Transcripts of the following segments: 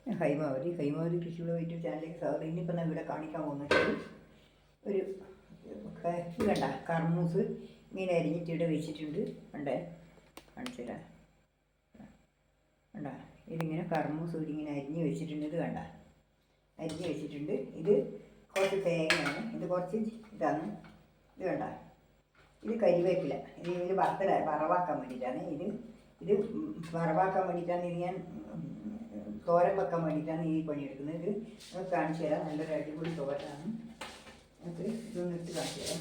ഹൈമാവതി കൃഷിയുടെ യൂട്യൂബ് ചാനലിലേക്ക് സ്വാഗതം. ഇന്നിപ്പോൾ ഞാൻ ഇവിടെ കാണിക്കാൻ പോകുന്നത് ഒരു ഇത് വേണ്ട കർമൂസ് മീൻ അരിഞ്ഞിട്ട് ഇവിടെ വെച്ചിട്ടുണ്ട്. വേണ്ടേ കാണിച്ചു തരാം. വേണ്ട ഇതിങ്ങനെ കർമൂസ് ഇതിങ്ങനെ അരിഞ്ഞ് വെച്ചിട്ടുണ്ട്. ഇത് വേണ്ട അരിഞ്ഞ് വെച്ചിട്ടുണ്ട്. ഇത് കുറച്ച് തേങ്ങയാണ്, ഇത് കുറച്ച് ഇതാണ്. ഇത് വേണ്ട ഇത് കരിവേപ്പില. ഇത് വറവാക്കാൻ വേണ്ടിയിട്ടാണ്. ഇത് വറവാക്കാൻ വേണ്ടിയിട്ടാണ്. ഇത് ഞാൻ തോരൻ വെക്കാൻ വേണ്ടിയിട്ടാണ് ഈ പണിയെടുക്കുന്നത്. ഇത് നമുക്ക് കാണിച്ചു തരാം. നല്ലൊരു അടിപൊളി തോരനാണ്. നമുക്ക് ഇതൊന്ന് ഇട്ട് കാണിച്ചു തരാം.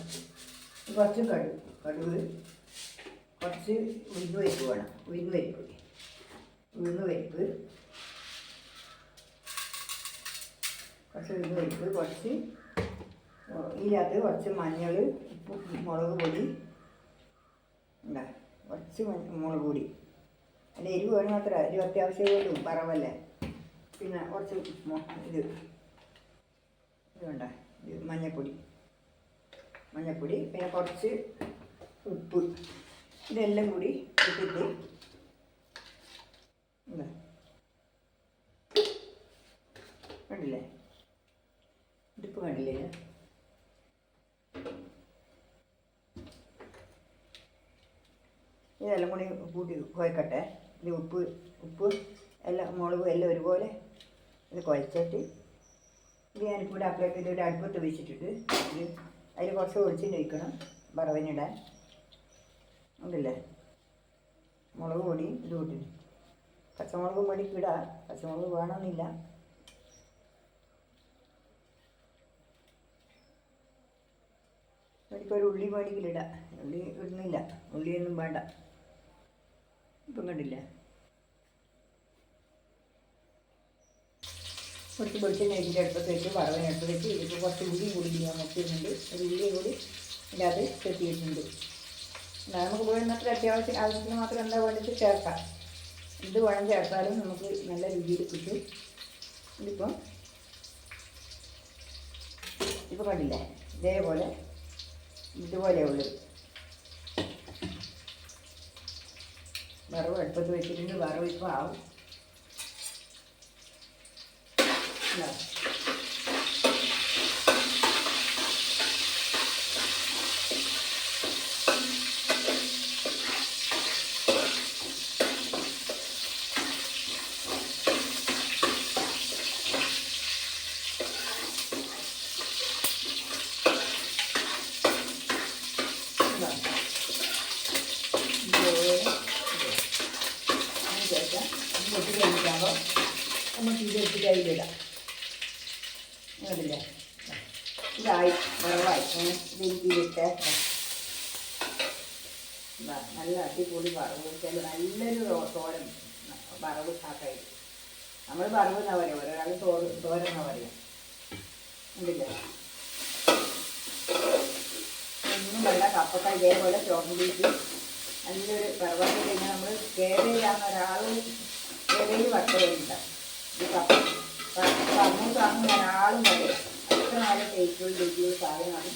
കുറച്ച് കടുക്, കുറച്ച് ഉഴുന്ന് പരിപ്പ് വേണം. ഉഴുന്ന് പരിപ്പ് കുറച്ച് ഇതിനകത്ത് കുറച്ച് മഞ്ഞൾ, ഉപ്പ്, മുളക് പൊടി ഉണ്ടാ, കുറച്ച് മുളക് പൊടി. അതിൻ്റെ എരിവ് വേണം മാത്രമേ. എരിവ് അത്യാവശ്യം വേണ്ടും, പറവല്ലേ. പിന്നെ കുറച്ച് ഇത് വേണ്ട, ഇത് മഞ്ഞൾപ്പൊടി, പിന്നെ കുറച്ച് ഉപ്പ്. ഇതെല്ലാം കൂടി ഇട്ടിട്ട് കണ്ടില്ലേ, ഇതിപ്പോൾ കണ്ടില്ലേ. ഇതെല്ലാം കൂടി കൂട്ടി കുഴക്കട്ടെ. ഇത് ഉപ്പ് എല്ലാം മുളകും എല്ലാം ഒരുപോലെ ഇത് കുഴച്ചിട്ട് ഇത് ഞാനിപ്പോൾ ഇവിടെ ഇതിവിടെ അടുപ്പത്ത് വെച്ചിട്ടുണ്ട്. ഇത് അതിൽ കുറച്ച് ഒഴിച്ചിട്ട് വയ്ക്കണം വറവിനിടാൻ. ഉണ്ടല്ലേ, മുളക് പൊടി ഇത് കൂട്ടി, പച്ചമുളക് പൊടിക്ക് ഇടാം. പച്ചമുളക് വേണമെന്നില്ല. എനിക്കൊരു ഉള്ളി മേടിക്കലിടാം. ഉള്ളി ഇടുന്നില്ല, ഉള്ളിയൊന്നും വേണ്ട. ഇപ്പം കണ്ടില്ല, കുറച്ച് വെളിച്ചെണ്ണ ഇതിൻ്റെ അടുപ്പത്ത് വെച്ച് വറവിനടുത്ത് വെച്ച് ഇതിപ്പോൾ കുറച്ച് ഉള്ളി കൂടി ഞാൻ മുട്ടിയിട്ടുണ്ട്. ഒരു ഉള്ളിയും കൂടി ഇതിൻ്റെ അത് കെട്ടിയിട്ടുണ്ട്. നമുക്ക് വേണ്ടത്ര ആവശ്യത്തിന് മാത്രം എന്താ വേണ്ടത് ചേർക്കാം. ഇത് വേണം ചേർത്താലും നമുക്ക് നല്ല രുചിയിൽ കിട്ടും. ഇതിപ്പോൾ കണ്ടില്ലേ, ഇതുപോലെ ഉള്ളു. വറവ് അടുപ്പത്ത് വെച്ചിട്ടുണ്ട്. വറവ് ഇപ്പോൾ ആവും. കഴിക്കുമ്പോൾ നമുക്ക് ഇത് വെച്ചിട്ട് അതിലിടാം. അതില്ല, ഇതായി വറവായി. ഇതിലിട്ട് നല്ല അടിപൊളി വറവ് വെച്ചാൽ നല്ലൊരു തോരൻ വറവ് ആക്കായി. നമ്മൾ വറവ് എന്നാ പറയുക, ഒരാൾ തോരൻ എന്നാ പറയുക. ഉണ്ടില്ല, ഒന്നും വേണ്ട. കപ്പക്ക ഇതേപോലെ ചോറിട്ട് നല്ലൊരു വറവാക്കി കഴിഞ്ഞാൽ നമ്മൾ കേരളയിലാകുന്ന ഒരാളും കേരളയിൽ വട്ടയുണ്ടാവും. ഈ കമ്മൂസാകുന്ന ഒരാളും പറയും. അത്ര നല്ല ടേസ്റ്റുള്ള രുചിയുള്ള സാധനമാണ്.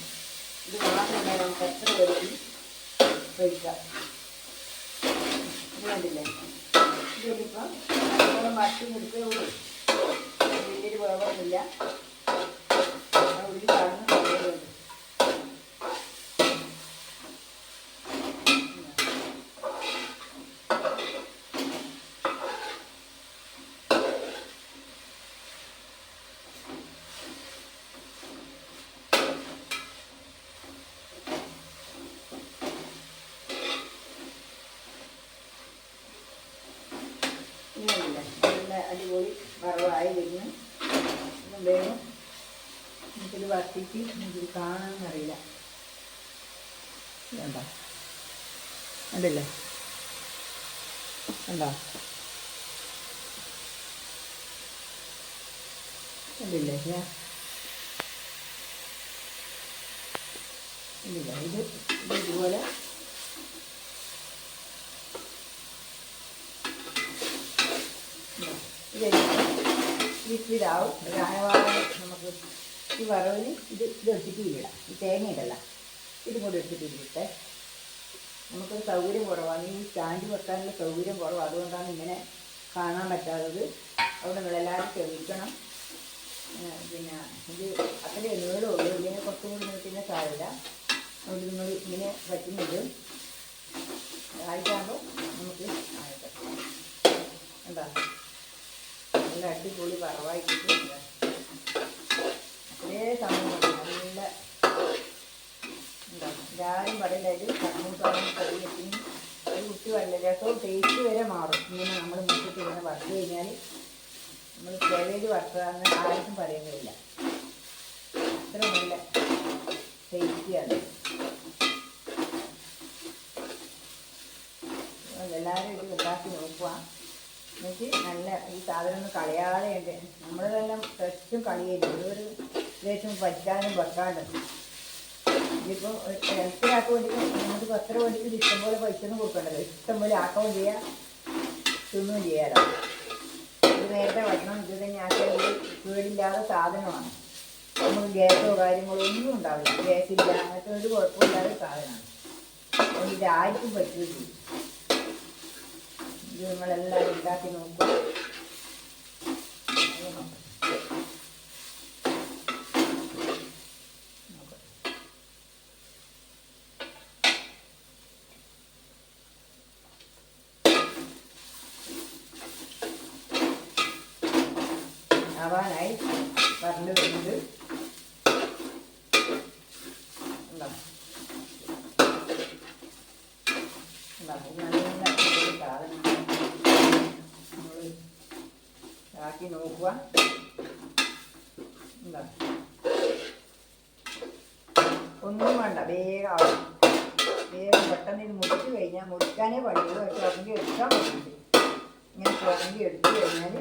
ഇത് മാത്രമേ നമുക്ക് എത്ര പേർക്ക് കഴിക്കാം. ഇത് കണ്ടില്ലേ, ഇതിലിപ്പം നല്ലോണം വട്ടി എടുക്കുകയുള്ളൂ. വലിയൊരു വേവൊന്നുമില്ല. ഉള്ളി കാണുന്ന നല്ലതുണ്ട്. നല്ല അടിപൊളി വറവായി വരുന്നു. ഒന്നും വേണം നമുക്കിത് വറുത്തിട്ട് നമുക്കിത് കാണാമെന്നറിയില്ല. വേണ്ട ഉണ്ടല്ലേ, ഉണ്ടോ, ഉണ്ടില്ലേ, ഇല്ല ഇത് ഇതുപോലെ ഇതാവും. നമുക്ക് ഈ വറവിന് എടുത്തിട്ട് ഇടാം. ഈ തേങ്ങ ഇടല്ല, ഇതും കൂടി എടുത്തിട്ട് ഇതിലിട്ടെ. നമുക്കൊരു സൗകര്യം കുറവാണ്. ഈ സ്റ്റാൻഡ് വെക്കാനുള്ള സൗകര്യം കുറവ്. അതുകൊണ്ടാണ് ഇങ്ങനെ കാണാൻ പറ്റാത്തത്. അതുകൊണ്ട് നിങ്ങളെല്ലാവരും ക്ഷമിക്കണം. പിന്നെ ഇത് അത്രയേ നീളമുള്ളൂ, ഇതിനെ കുറച്ചും കൂടി നീട്ടുന്ന സാരമില്ല. അതുകൊണ്ട് നിങ്ങൾ ഇങ്ങനെ പറ്റുന്നത് ആയിട്ടാകുമ്പോൾ നമുക്ക് ആയിട്ട് എന്താ നല്ല അടിപൊളി വറവായിട്ടിട്ട് അതേ സമയം നല്ല എന്താ എല്ലാവരും പറയുന്നത് കണ്ണൂട്ടാനും കറിവെക്കും ഒരു കുട്ടി നല്ല രസവും ടേസ്റ്റ് വരെ മാറും. ഇങ്ങനെ നമ്മൾ മുട്ടിട്ട് ഇങ്ങനെ വറുത്ത് കഴിഞ്ഞാൽ നമ്മൾ കേവേജ് വറുത്തതാണെന്ന് ആർക്കും പറയുന്നില്ല. അത്ര നല്ല ടേസ്റ്റിയാണ്. എല്ലാവരും ഇത് ഉണ്ടാക്കി നോക്കുക. എന്നിട്ട് നല്ല ഈ സാധനം ഒന്ന് കളയാതെ ഉണ്ട്. നമ്മളതെല്ലാം ഫ്രഷും കളിയില്ല, ഒരു ദേശം പറ്റാനും വെക്കാണ്ടും. ഇതിപ്പോൾ ഒരാൾക്ക് വേണ്ടി നമുക്ക് 10 വേണ്ടിയിട്ട് ഇഷ്ടംപോലെ പൈസ ഒന്നും കൊടുക്കണ്ടല്ലോ, ഇഷ്ടംപോലെ ആക്കുകയും ചെയ്യാം തിന്നുകയും ചെയ്യാമല്ലോ. ഇത് നേരത്തെ ഭക്ഷണം ഇത് തന്നെ ആക്കിയാൽ കേടില്ലാത്ത സാധനമാണ്. നമുക്ക് ഗ്യാസോ കാര്യങ്ങളോ ഒന്നും ഉണ്ടാവില്ല, ഗ്യാസില്ല, അങ്ങനത്തെ ഒരു കുഴപ്പമില്ലാത്ത സാധനമാണ്. അതുകൊണ്ട് ഇത് ആർക്കും പറ്റുകയും ചെയ്യും. ഇത് നിങ്ങളെല്ലാവരും ഉണ്ടാക്കി നോക്കുക. ആവാനായി പറഞ്ഞു വരുന്നത് ഉണ്ടാവും. നല്ല സാധനം നമ്മൾ ആക്കി നോക്കുക. എന്താ ഒന്നും വേണ്ട, വേഗം ആവും. വേഗം പെട്ടെന്ന് ഇത് മുറിച്ച് കഴിഞ്ഞാൽ മുറിക്കാനേ പണിയുള്ളൂ. ചുരണ്ടി എടുക്കാൻ പറ്റില്ല. ഇങ്ങനെ ചുരണ്ടി എടുത്തു കഴിഞ്ഞാൽ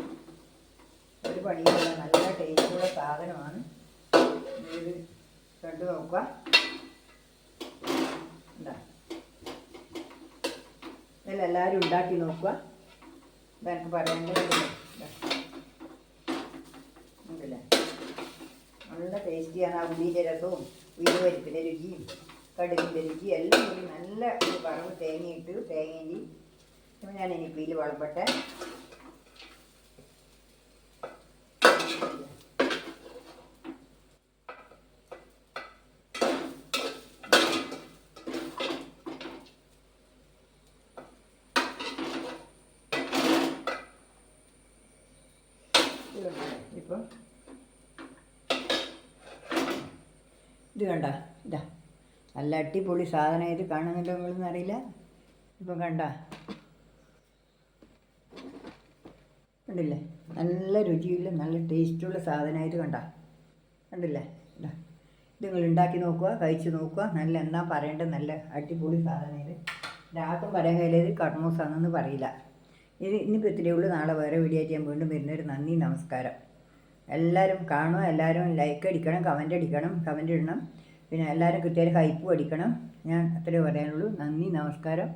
ഒരു പണിയില്ല. നല്ല ടേസ്റ്റുള്ള സാധനമാണ്. ഇത് കണ്ടു നോക്കുക. എന്താ ഇതെല്ലാവരും ഉണ്ടാക്കി നോക്കുക. ഇതെനിക്ക് പറയേണ്ടതില്ല. ഉണ്ടല്ലേ നല്ല ടേസ്റ്റിയാണ്. ആ ഉള്ളിൻ്റെ രസവും ഉരുവരിപ്പിൻ്റെ രുചിയും കടുകിൻ്റെ രുചി എല്ലാം കൂടി നല്ല ഒരു വറവ് തേങ്ങയിട്ട് തേങ്ങയും ഞാൻ ഇനിയിപ്പോൾ ഇതിൽ വളപ്പെട്ടെ ഇപ്പം ഇത് കണ്ട, ഇതാ നല്ല അടിപൊളി സാധനം. ഇത് കാണുന്നുണ്ടോ നിങ്ങളൊന്നും അറിയില്ല. ഇപ്പം കണ്ട കണ്ടില്ലേ, നല്ല രുചിയുള്ള നല്ല ടേസ്റ്റുള്ള സാധനമായിട്ട് കണ്ടില്ലേ. ഇതാ ഇത് നിങ്ങൾ ഉണ്ടാക്കി നോക്കുക, കഴിച്ച് നോക്കുക. നല്ല എന്താ പറയേണ്ടത്, നല്ല അടിപൊളി സാധനം. ഇത് ആർക്കും പറയാൻ കഴിയില്ല, ഇത് കടമൂസാണെന്ന് പറയില്ല. ഇനിയിപ്പോൾ ഇത്രയേ ഉള്ളൂ. നാളെ വേറെ വീഡിയോ ആയിട്ട് ഞാൻ വീണ്ടും വരുന്നൊരു നന്ദി, നമസ്കാരം. എല്ലാവരും കാണുക, എല്ലാവരും ലൈക്ക് അടിക്കണം, കമൻ്റ് ഇടണം. പിന്നെ എല്ലാവരും കിട്ടിയാൽ ഹൈപ്പും അടിക്കണം. ഞാൻ അത്രയേ പറയാനുള്ളൂ. നന്ദി, നമസ്കാരം.